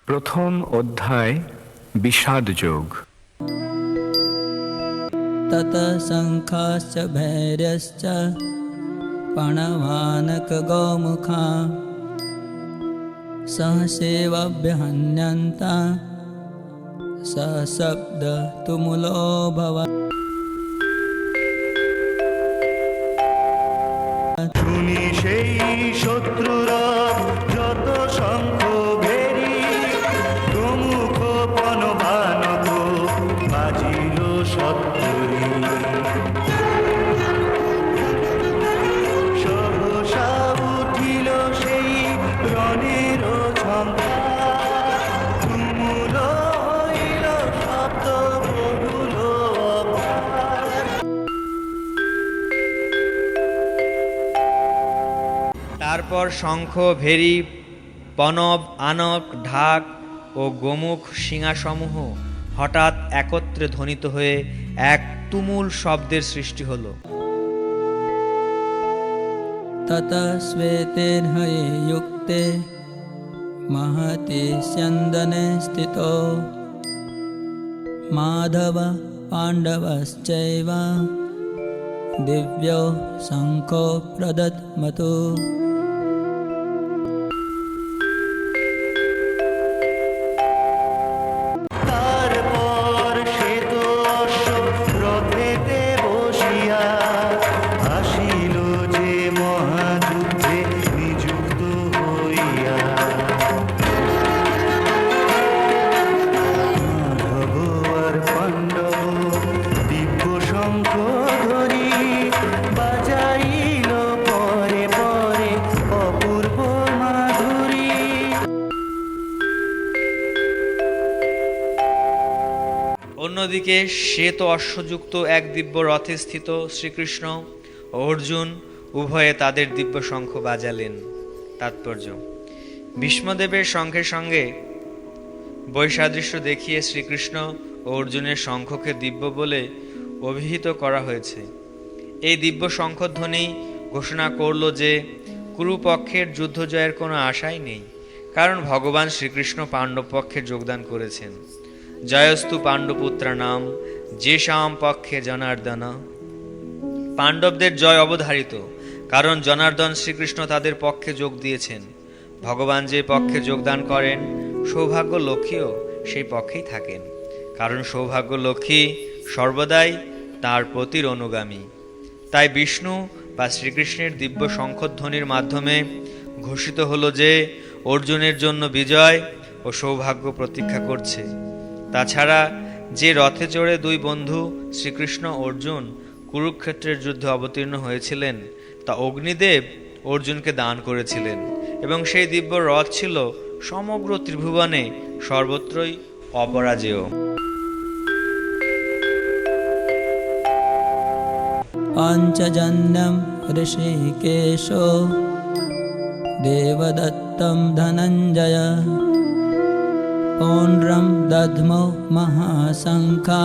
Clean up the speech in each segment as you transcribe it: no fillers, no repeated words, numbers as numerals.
প্রথম অধ্যায় বিষাদ যোগ। তত শঙ্খাশ্চ ভৈর্যশ্চ পণমানক গৌমুখা সহসেবাভ্যহন্যন্তা সশব্দ তুমুলো ভবৎ। শুনি সেই শত্রুরা যত শঙ্খ ভেরি প্রমুখ পণবানক বাজিল সত্তরি। সহসা উঠিল সেই রণের ঝঙ্কার, তুমুল হইল শব্দ বহুল অপার। তারপর শঙ্খ, ভেরি, পনব, আনক, ঢাক ও গোমুখ শিঙাসমূহ হঠাৎ একত্রে ধ্বনিত হয়ে এক তুমুল শব্দের সৃষ্টি হল। তত শ্বেতের্হয়ে যুক্তে মহতি স্যন্দনে স্থিতো মাধব পাণ্ডবশ্চৈব দিব্যো শঙ্খো প্রদদ্মতো। তারপর সে তো অশ্ব রথেতে বসিয়া আসিল যে মহাযুদ্ধে নিযুক্ত হইয়া। মাধব আর পাণ্ডব দিব্য শঙ্খ ধরি বাজাইল পরে পরে অপূর্ব মাধুরী। অন্যদিকে শ্বেত অশ্বযুক্ত এক দিব্য রথে স্থিত শ্রীকৃষ্ণ ও অর্জুন উভয়ে তাদের দিব্য শঙ্খ বাজালেন। তাৎপর্য: ভীষ্মদেবের শঙ্খের সঙ্গে বৈসাদৃশ্য দেখিয়ে শ্রীকৃষ্ণ ও অর্জুনের শঙ্খকে দিব্য বলে অভিহিত করা হয়েছে। এই দিব্য শঙ্খধ্বনি ঘোষণা করল যে কুরুপক্ষের যুদ্ধ জয়ের কোনো আশাই নেই, কারণ ভগবান শ্রীকৃষ্ণ পাণ্ডব পক্ষে যোগদান করেছেন। জয়স্তু পাণ্ডুপুত্রানাম যেষাম পক্ষে জনার্দন। পাণ্ডবদের জয় অবধারিত, কারণ জনার্দন শ্রীকৃষ্ণ তাদের পক্ষে যোগ দিয়েছেন। ভগবান যে পক্ষে যোগদান করেন, সৌভাগ্য লক্ষ্মীও সেই পক্ষেই থাকেন, কারণ সৌভাগ্য লক্ষ্মী সর্বদাই তাঁর প্রতির অনুগামী। তাই বিষ্ণু বা শ্রীকৃষ্ণের দিব্য শঙ্খধ্বনির মাধ্যমে ঘোষিত হলো যে অর্জুনের জন্য বিজয় ও সৌভাগ্য প্রতীক্ষা করছে। তাছাড়া যে রথে চড়ে দুই বন্ধু শ্রীকৃষ্ণ অর্জুন কুরুক্ষেত্রের যুদ্ধে অবতীর্ণ হয়েছিলেন, তা অগ্নিদেব অর্জুনকে দান করেছিলেন, এবং সেই দিব্য রথ ছিল সমগ্র ত্রিভুবনে সর্বত্রই অপরাজেয়। পাঞ্চজন্যম ঋষিকেশো দেবদত্তম ধনঞ্জয় পৌণ্ড্রম দধ্মো মহাশঙ্খা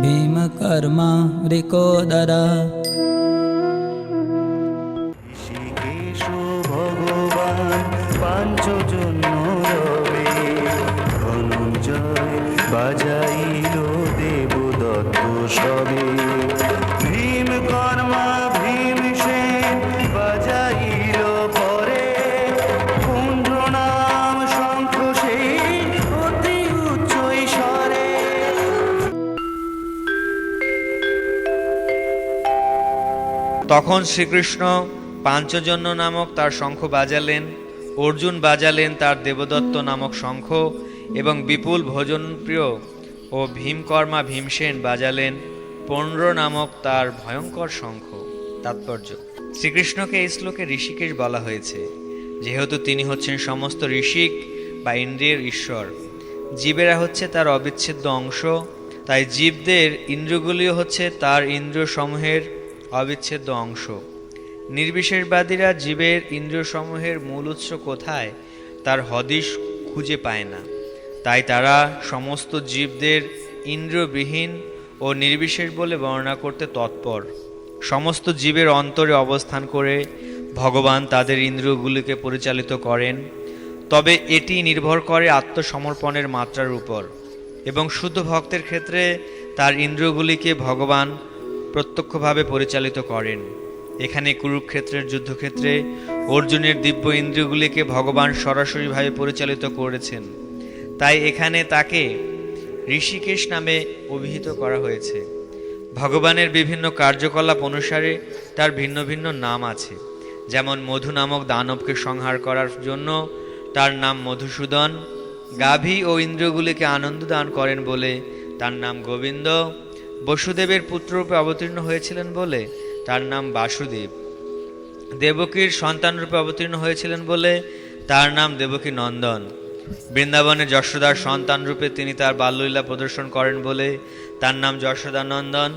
ভীমকর্মা বৃকোদরা। ঋষিকেশ ভগবান পাঞ্চজন্য রবে ধনঞ্জয় বাজাইল দেবদত্ত সবে। ভীম কর্মা ভীমসেন বাজাইল পরে কুণ্ড নাম শঙ্খ সেই অতি উচ্চ স্বরে। তখন শ্রীকৃষ্ণ পাঞ্চজন্য নামক তার শঙ্খ বাজালেন, অর্জুন বাজালেন তার দেবদত্ত নামক শঙ্খ, এবং বিপুল ভোজনপ্রিয় ও ভীমকর্মা ভীমসেন বাজালেন পৌণ্ড্র নামক তার ভয়ঙ্কর শঙ্খ। তাৎপর্য: শ্রীকৃষ্ণকে এই শ্লোকে ঋষিকেশ বলা হয়েছে, যেহেতু তিনি হচ্ছেন সমস্ত ঋষিক বা ইন্দ্রিয়ের ঈশ্বর। জীবেরা হচ্ছে তার অবিচ্ছেদ্য অংশ, তাই জীবদের ইন্দ্রিয়গুলিও হচ্ছে তার ইন্দ্রিয় সমূহের অবিচ্ছেদ্য অংশ। নির্বিশেষবাদীরা জীবের ইন্দ্রিয়সমূহের মূল উৎস কোথায় তার হদিশ খুঁজে পায় না, তাই তারা সমস্ত জীবদের ইন্দ্রিয়বিহীন ও নির্বিশেষ বলে বর্ণনা করতে তৎপর। সমস্ত জীবের অন্তরে অবস্থান করে ভগবান তাদের ইন্দ্রিয়গুলিকে পরিচালিত করেন। তবে এটি নির্ভর করে আত্মসমর্পণের মাত্রার উপর, এবং শুদ্ধ ভক্তের ক্ষেত্রে তার ইন্দ্রিয়গুলিকে ভগবান প্রত্যক্ষভাবে পরিচালিত করেন। এখানে কুরুক্ষেত্রের যুদ্ধক্ষেত্রে অর্জুনের দিব্য ইন্দ্রিয়গুলিকে ভগবান সরাসরিভাবে পরিচালিত করেছেন, তাই এখানে তাকে ঋষিকেশ নামে অভিহিত করা হয়েছে। ভগবানের বিভিন্ন কার্যকলাপ অনুসারে তার ভিন্ন ভিন্ন নাম আছে। যেমন মধু নামক দানবকে সংহার করার জন্য তার নাম মধুসূদন, গাভী ও ইন্দ্রিয়গুলিকে আনন্দ দান করেন বলে তার নাম গোবিন্দ, বসুদেবের পুত্ররূপে অবতীর্ণ হয়েছিলেন বলে তার নাম বাসুদেব, দেবকীর সন্তানরূপে অবতীর্ণ হয়েছিলেন বলে তার নাম দেবকী নন্দন, বৃন্দাবনে যশোদার সন্তানরূপে তিনি তার বাল্যলীলা প্রদর্শন করেন বলে তার নাম যশোদানন্দন,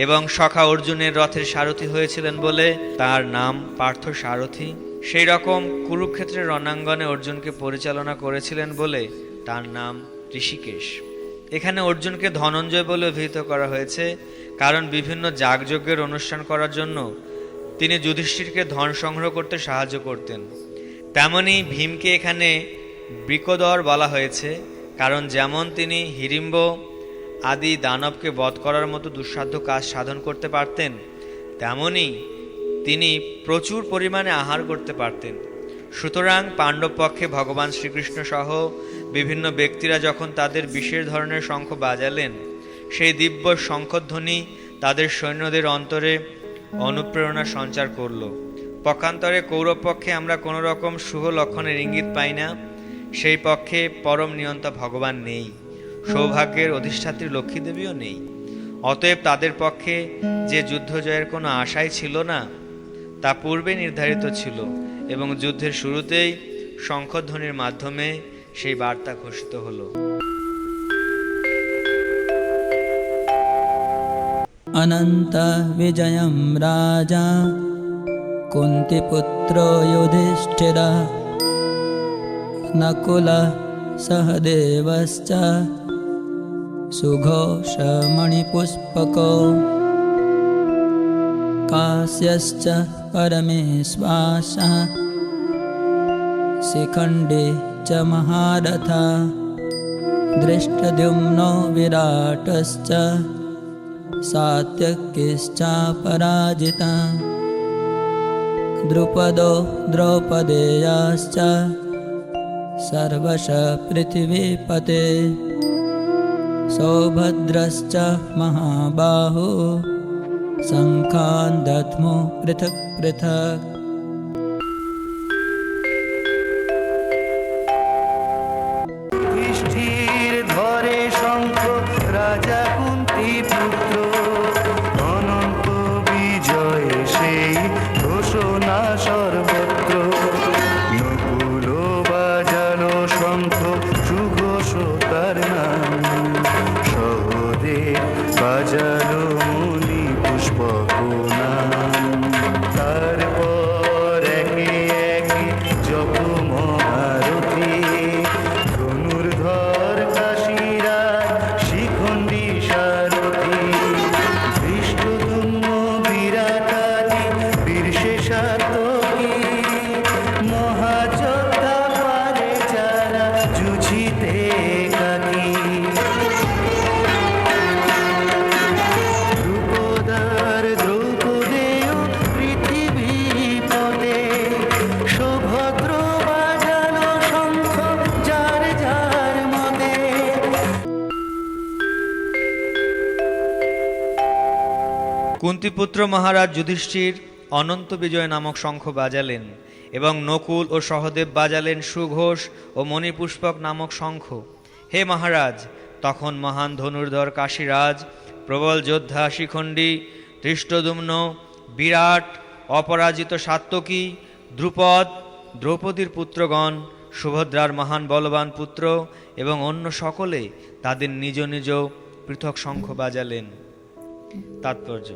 এবং সখা অর্জুনের রথের সারথি হয়েছিলেন বলে তার নাম পার্থ সারথি। সেই রকম কুরুক্ষেত্রের রণাঙ্গনে অর্জুনকে পরিচালনা করেছিলেন বলে তার নাম ঋষিকেশ। এখানে অর্জুনকে ধনঞ্জয় বলে অভিহিত করা হয়েছে, কারণ বিভিন্ন যাগযজ্ঞের অনুষ্ঠান করার জন্য তিনি যুধিষ্ঠিরকে ধন সংগ্রহ করতে সাহায্য করতেন। তেমনি ভীমকে এখানে বৃকোদর বলা হয়েছে, কারণ যেমন তিনি হিড়িম্ব আদি দানবকে বধ করার মতো দুঃসাধ্য কাজ সাধন করতে পারতেন, তেমনি তিনি প্রচুর পরিমাণে আহার করতে পারতেন। সুতরাং পাণ্ডব পক্ষে ভগবান শ্রীকৃষ্ণ সহ বিভিন্ন ব্যক্তিরা যখন তাদের বিশেষ ধরনের শঙ্খ বাজালেন, সেই দিব্য শঙ্খধ্বনি তাদের সৈন্যদের অন্তরে অনুপ্রেরণা সঞ্চার করল। পক্ষান্তরে কৌরব পক্ষে আমরা কোনো রকম শুভ লক্ষণের ইঙ্গিত পাই না। সেই পক্ষে পরম নিয়ন্তা ভগবান নেই, সৌভাগ্যের অধিষ্ঠাত্রী লক্ষ্মী দেবীও নেই। অতএব তাদের পক্ষে যে যুদ্ধ জয়ের কোনো আশাই ছিল না, তা পূর্বে নির্ধারিত ছিল, এবং যুদ্ধের শুরুতেই শঙ্খধ্বনির মাধ্যমে সেই বার্তা ঘোষিত হলো। অনন্ত বিজয়ম রাজা কুন্তিপুত্র যুধিষ্ঠিরা নকুল সহদেবশ্চ সুঘোষমণিপুষ্পকো काश्यश्च परमेश्वासः शिखण्डी च महारथा दृष्टद्युम्नो विराटश्च सात्यकिश्चापराजिता द्रुपदो द्रौपदेयाश्च सर्वश पृथिवीपते सौभद्रश्च महाबाहो शङ्खान् दध्मो पृथक् पृथक्। দৃষ্টির ধরে শঙ্খ রাজা কুন্তি পুত্র, অনন্ত বিজয় সেই ঘোষণা সর্বত্র। নকুল বাজালো শঙ্খ সুঘোষ তার নাম, সহদেব বাজালো মুনি পুষ্পক নাম। তারপর একে একে যত মহারথী ধনুর্ধর কাশীরাজ শিখণ্ডী সারথী ধৃষ্টদ্যুম্ন বিরাটাদি বীরশেষাতকী মহাযোদ্ধা পারে যারা যুঝিতে একাকী। দ্রুপদার দ্রৌপদেয় পৃথিবীপদে সৌভদ্র বাজালো শঙ্খ যার যার মতে। কুন্তিপুত্র মহারাজ যুধিষ্ঠির অনন্ত বিজয় নামক শঙ্খ বাজালেন, এবং নকুল ও সহদেব বাজালেন সুঘোষ ও মণিপুষ্পক নামক শঙ্খ। হে মহারাজ, তখন মহান ধনুর্ধর কাশীরাজ, প্রবল যোদ্ধা শিখণ্ডী, ধৃষ্টদ্যুম্ন, বিরাট, অপরাজিত সাত্যকী, দ্রুপদ, দ্রৌপদীর পুত্রগণ, সুভদ্রার মহান বলবান পুত্র এবং অন্য সকলে তাদের নিজ নিজ পৃথক শঙ্খ বাজালেন। তাৎপর্য: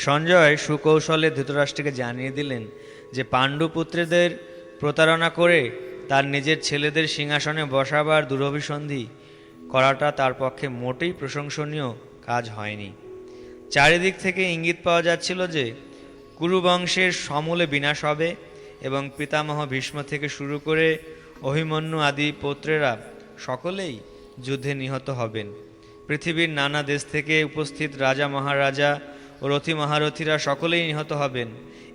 সঞ্জয় সুকৌশলে ধৃতরাষ্ট্রকে জানিয়ে দিলেন যে পাণ্ডুপুত্রদের প্রতারণা করে তার নিজের ছেলেদের সিংহাসনে বসাবার দুরভিসন্ধি করাটা তার পক্ষে মোটেই প্রশংসনীয় কাজ হয়নি। চারিদিক থেকে ইঙ্গিত পাওয়া যাচ্ছিল যে কুরুবংশের সমূলে বিনাশ হবে এবং পিতামহ ভীষ্ম থেকে শুরু করে অভিমন্যু আদি পুত্রেরা সকলেই যুদ্ধে নিহত হবেন। পৃথিবীর নানা দেশ থেকে উপস্থিত রাজা মহারাজা ও রথী মহারথীরা সকলেই নিহত হবেন।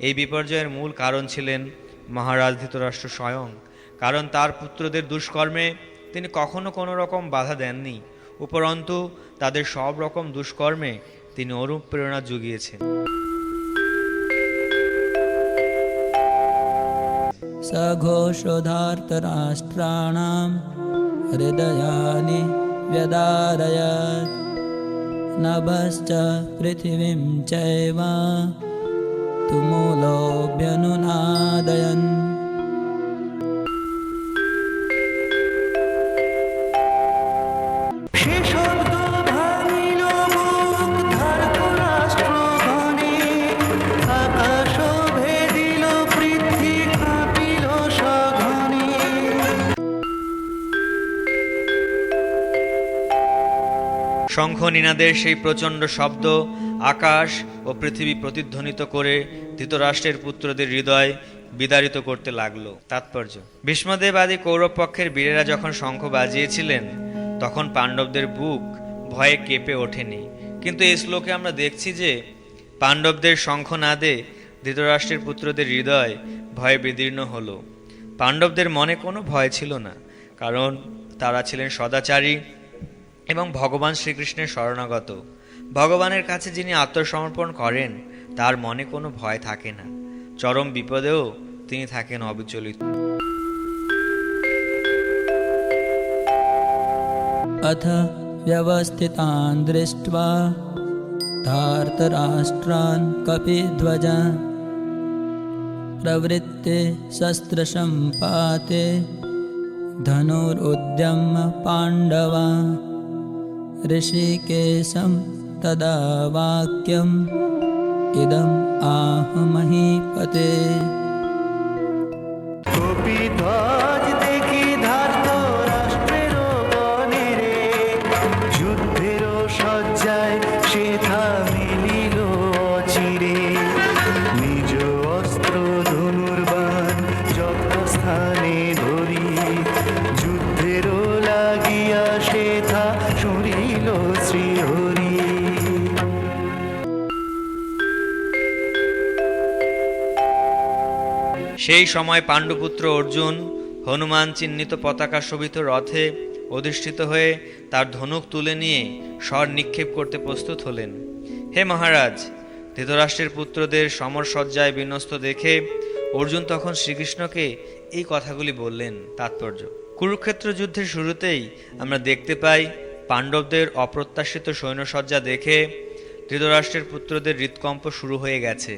এই বিপর্যয়ের মূল কারণ ছিলেন মহারাজ ধৃতরাষ্ট্র স্বয়ং, কারণ তার পুত্রদের দুষ্কর্মে তিনি কখনো কোনো রকম বাধা দেননি, উপরন্তু তাদের সব রকম দুষ্কর্মে তিনি অনুপ্রেরণা জুগিয়েছেন। सघोषोधार्तराष्ट्राणां हृदयानि व्यदारयत् नभश्च पृथिवीं चैव तुमुलोऽभ्यनुनादयन्। সে শব্দ ভাঙিল বুক ধার্তরাষ্ট্রগণে, আকাশ ভেদিল পৃথ্বী কাঁপিল সঘনে। শঙ্খ নিনাদের সেই প্রচণ্ড শব্দ আকাশ ও পৃথিবী প্রতিধ্বনিত করে ধৃতরাষ্ট্রের পুত্রদের হৃদয় বিদারিত করতে লাগলো। তাৎপর্য: ভীষ্মদেব আদি কৌরব পক্ষের বীরেরা যখন শঙ্খ বাজিয়েছিলেন তখন পাণ্ডবদের বুক ভয়ে কেঁপে ওঠেনি, কিন্তু এই শ্লোকে আমরা দেখছি যে পাণ্ডবদের শঙ্খনাদে ধৃতরাষ্ট্রের পুত্রদের হৃদয় ভয়ে বিদীর্ণ হলো। পাণ্ডবদের মনে কোনো ভয় ছিল না, কারণ তারা ছিলেন সদাচারী এবং ভগবান শ্রীকৃষ্ণের শরণাগত। ভগবানের কাছে যিনি আত্মসমর্পণ করেন তার মনে কোনো ভয় থাকে না, চরম বিপদেও তিনি থাকেন অবিচলিত। अथ व्यवस्थितान् दृष्ट्वा धार्तराष्ट्रान् कपिध्वजा प्रवृत्ते शस्त्रसम्पाते धनुरुद्यम्य पाण्डवा ऋषिकेशं तदा वाक्यम् इदम् आह महीपते। কপিধ্বজ দেখি ধার্তরাষ্ট্রের বনে রে, যুদ্ধের সজ্জায় সেথা মিলিল অচিরে। নিজ অস্ত্র ধনুর্বাণ যথাস্থানে ধরি, যুদ্ধের লাগিয়া সেথা শুনিল শ্রীহরি। সেই সময় পাণ্ডুপুত্র অর্জুন হনুমান চিহ্নিত পতাকা শোভিত রথে অধিষ্ঠিত হয়ে তার ধনুক তুলে নিয়ে স্বর নিক্ষেপ করতে প্রস্তুত হলেন। হে মহারাজ, ধৃতরাষ্ট্রের পুত্রদের সমরসজ্জায় বিন্যস্ত দেখে অর্জুন তখন শ্রীকৃষ্ণকে এই কথাগুলি বললেন। তাৎপর্য: কুরুক্ষেত্র যুদ্ধের শুরুতেই আমরা দেখতে পাই পাণ্ডবদের অপ্রত্যাশিত সৈন্যসজ্জা দেখে ধৃতরাষ্ট্রের পুত্রদের হৃৎকম্প শুরু হয়ে গেছে।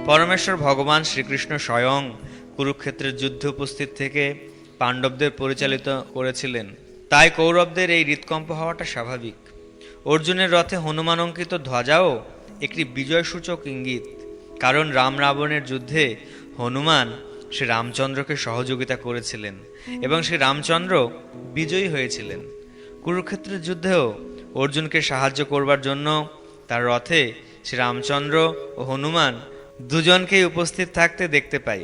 পরমেশ্বর ভগবান শ্রীকৃষ্ণ স্বয়ং কুরুক্ষেত্রের যুদ্ধে উপস্থিত থেকে পাণ্ডবদের পরিচালিত করেছিলেন, তাই কৌরবদের এই হৃৎকম্প হওয়াটা স্বাভাবিক। অর্জুনের রথে হনুমান অঙ্কিত ধ্বজাও একটি বিজয়সূচক ইঙ্গিত, কারণ রাম রাবণের যুদ্ধে হনুমান শ্রী রামচন্দ্রকে সহযোগিতা করেছিলেন এবং শ্রী রামচন্দ্র বিজয়ী হয়েছিলেন। কুরুক্ষেত্রের যুদ্ধেও অর্জুনকে সাহায্য করবার জন্য তার রথে শ্রী রামচন্দ্র ও হনুমান দুজনকেই উপস্থিত থাকতে দেখতে পাই।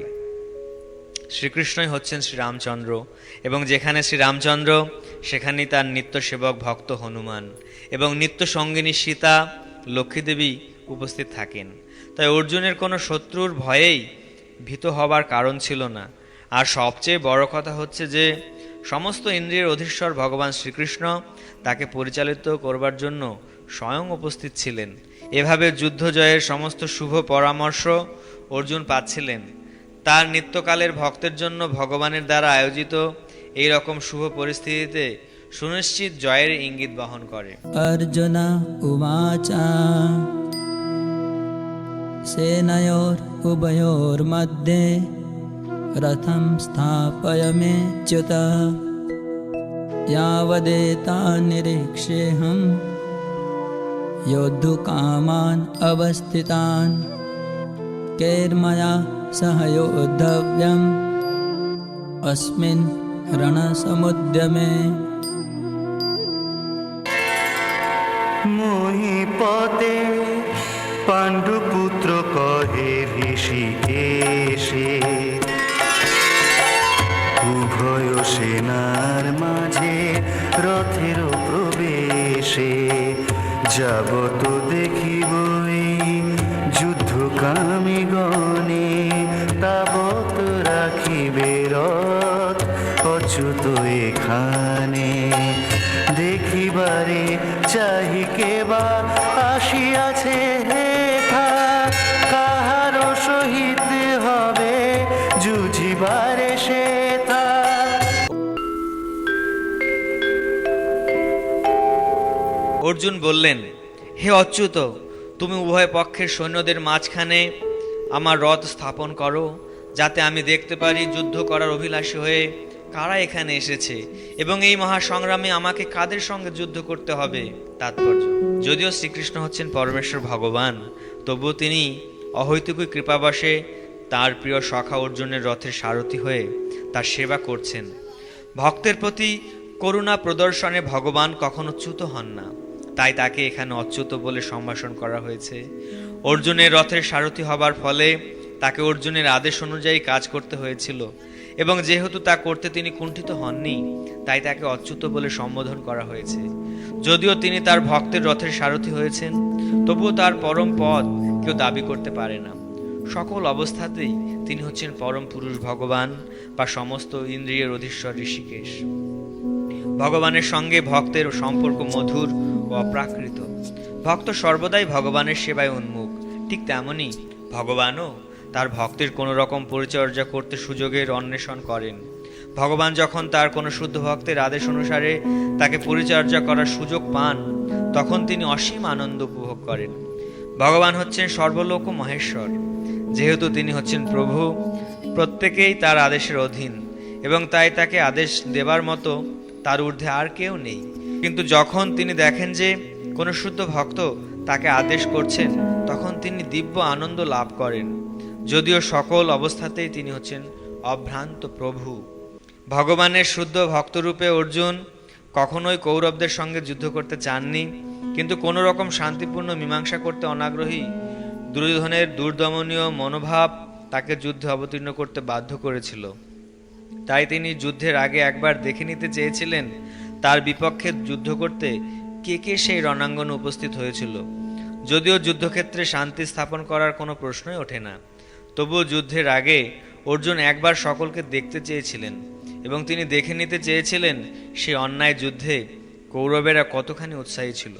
শ্রীকৃষ্ণই হচ্ছেন শ্রীরামচন্দ্র এবং যেখানে শ্রীরামচন্দ্র সেখানেই তার নিত্য সেবক ভক্ত হনুমান এবং নিত্য সঙ্গিনী সীতা লক্ষ্মীদেবী উপস্থিত থাকেন। তাই অর্জুনের কোনো শত্রুর ভয়েই ভীত হবার কারণ ছিল না। আর সবচেয়ে বড় কথা হচ্ছে যে সমস্ত ইন্দ্রিয়ের অধীশ্বর ভগবান শ্রীকৃষ্ণ তাকে পরিচালিত করবার জন্য স্বয়ং উপস্থিত ছিলেন। এভাবে যুদ্ধ জয়ের সমস্ত শুভ পরামর্শ অর্জুন পাচ্ছিলেন। তার নিত্যকালের ভক্তের জন্য ভগবানের দ্বারা আয়োজিত এই রকম শুভ পরিস্থিতিতে সুনিশ্চিত জয়ের ইঙ্গিত বহন করে। अर्जुन उवाच सेनयोर उभयोर्मध्ये रथं स्थापयमेच्युत यावदेतान् निरीक्ष्येऽहं योद्धुकामान् अवस्थितान् कैर्मया सह योद्धव्यम् अस्मिन् रणसमुद्यमे। মহিপতে পাণ্ডুপুত্র কহে ঋষিকেশে, সেনার মাঝে রথের প্রবেশে যাব তো দেখিব এই যুদ্ধকামী গণে তাবত রাখিবে রথ অচ্যুত এখানে দেখিবারে চাহি কেবা আসিয়াছে হেথা কাহারও সহিত হবে যুঝিবারে সেথা। অর্জুন বললেন, হে অচ্যুত, তুমি উভয় পক্ষের সৈন্যদের মাঝখানে আমার রথ স্থাপন করো, যাতে আমি দেখতে পারি যুদ্ধ করার অভিলাষী হয়ে কারা এখানে এসেছে এবং এই মহাসংগ্রামে আমাকে কাদের সঙ্গে যুদ্ধ করতে হবে। তাৎপর্য: যদিও শ্রীকৃষ্ণ হচ্ছেন পরমেশ্বর ভগবান, তবুও তিনি অহৈতুকী কৃপাবশে তার প্রিয় সখা অর্জুনের রথের সারথি হয়ে তার সেবা করছেন। ভক্তের প্রতি করুণা প্রদর্শনে ভগবান কখনো চ্যুত হন না, তাই তাকে এখানে অচ্যুত বলে সম্ভাষণ করা হয়েছে। অর্জুনের রথের সারথি হবার ফলে তাকে অর্জুনের আদেশ অনুযায়ী কাজ করতে হয়েছিল এবং যেহেতু তা করতে তিনি কুণ্ঠিত হননি, তাই তাকে অচ্যুত বলে সম্বোধন করা হয়েছে। যদিও তিনি তার ভক্তের রথের সারথি হয়েছেন, তবুও তার পরম পদ কেউ দাবি করতে পারে না। সকল অবস্থাতেই তিনি হচ্ছেন পরম পুরুষ ভগবান বা সমস্ত ইন্দ্রিয়ের অধীশ্বর ঋষিকেশ। ভগবানের সঙ্গে ভক্তের সম্পর্ক মধুর ও অপ্রাকৃত। ভক্ত সর্বদাই ভগবানের সেবায় উন্মুখ। ঠিক তেমনি ভগবানও তার ভক্তের কোনো রকম পরিচর্যা করতে সুযোগের অন্বেষণ করেন। ভগবান যখন তার কোনো শুদ্ধ ভক্তের আদেশ অনুসারে তাকে পরিচর্যা করার সুযোগ পান, তখন তিনি অসীম আনন্দ উপভোগ করেন। ভগবান হচ্ছেন সর্বলোক মহেশ্বর। যেহেতু তিনি হচ্ছেন প্রভু, প্রত্যেকেই তার আদেশের অধীন এবং তাই তাকে আদেশ দেবার মতো তার ঊর্ধ্বে আর কেউ নেই। কিন্তু যখন তিনি দেখেন যে কোনো শুদ্ধ ভক্ত তাকে আদেশ করছেন, তখন তিনি দিব্য আনন্দ লাভ করেন। যদিও সকল অবস্থাতেই তিনি হচ্ছেন অভ্রান্ত প্রভু। ভগবানের শুদ্ধ ভক্তরূপে অর্জুন কখনোই কৌরবদের সঙ্গে যুদ্ধ করতে চাননি, কিন্তু কোনো রকম শান্তিপূর্ণ মীমাংসা করতে অনাগ্রহী দুর্যোধনের দুর্দমনীয় মনোভাব তাকে যুদ্ধে অবতীর্ণ করতে বাধ্য করেছিল। তাই তিনি যুদ্ধের আগে একবার দেখে নিতে চেয়েছিলেন তার বিপক্ষে যুদ্ধ করতে কে কে সেই রণাঙ্গনে উপস্থিত হয়েছিল। যদিও যুদ্ধক্ষেত্রে শান্তি স্থাপন করার কোনো প্রশ্নই ওঠে না, তবুও যুদ্ধের আগে অর্জুন একবার সকলকে দেখতে চেয়েছিলেন এবং তিনি দেখে নিতে চেয়েছিলেন সেই অন্যায় যুদ্ধে কৌরবেরা কতখানি উৎসাহী ছিল।